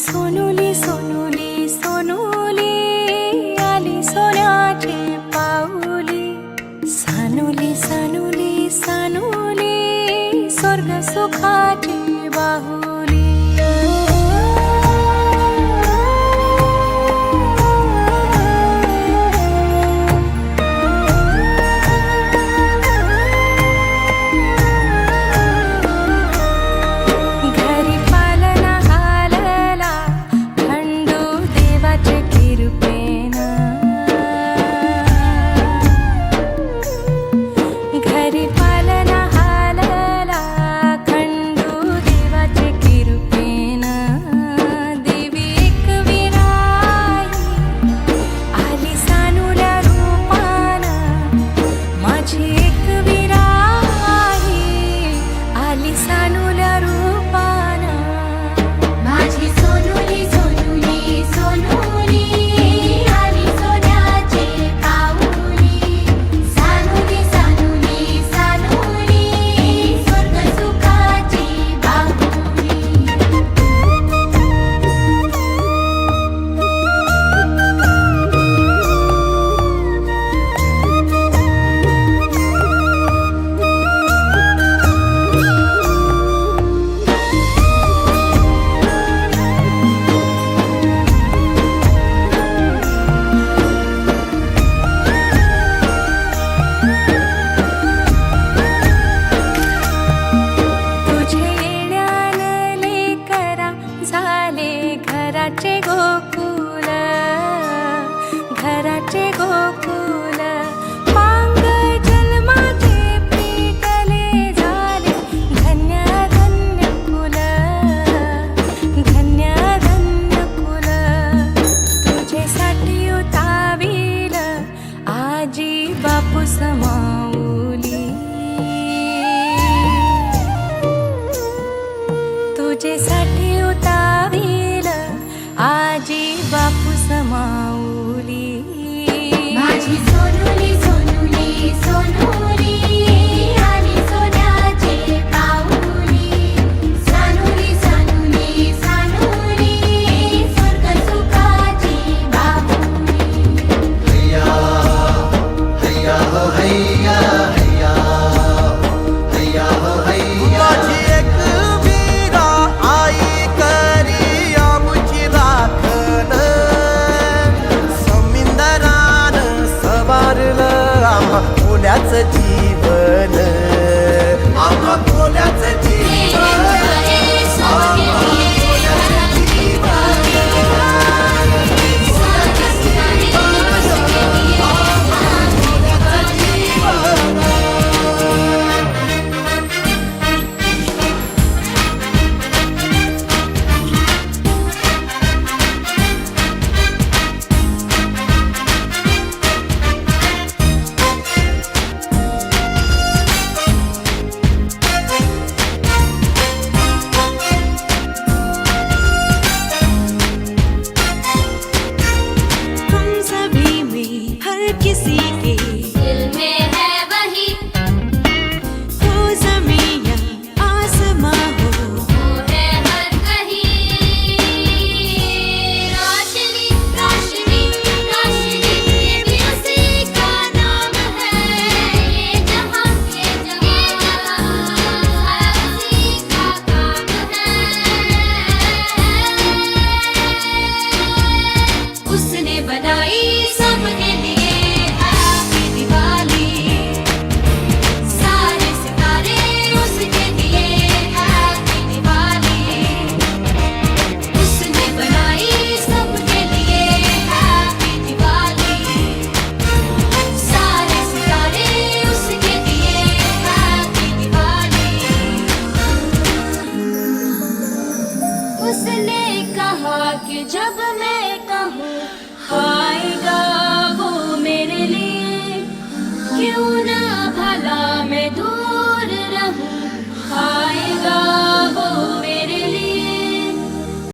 सोनुली सोनुली सोनुली आली सोन्याची पाऊली, सानुली सानुली सानुली स्वर्ग सुखाची बाहुली. घरी पालना हालला खंडू देवाचे कृपेनं, घरी पालना हालला खंडू देवाचे कृपेनं. देवी एकविराई आली सानुल्या रूपानं, माझी एकविराई आली सानुल्या रूपानं. माझी सोनुली सोनुली सोनुली आली सोन्याची पाऊली, सानुली सानुली सानुली स्वर्ग सुखाची बाहुली. तुझे येण्यानं लेकरा झाले घराचे गोकुल, घराचे गोकुल. पांग जन्माचे पेटले झाले धन्य धन्य कुल, धन्य धन्य कुल. तुझेसाठी उताविल आजी बापू समाऊली, तुझेसाठी उताविल आजी बापू समाऊली. माझी सोनुली सोनुली सोनुली आली सोन्याची पाऊली, सानुली सानुली सानुली स्वर्ग सुखाची बाहुली. माझी एक वीरा आई करी आमची राखण, समिंदरान सवारलं आम्हा फुल्याचं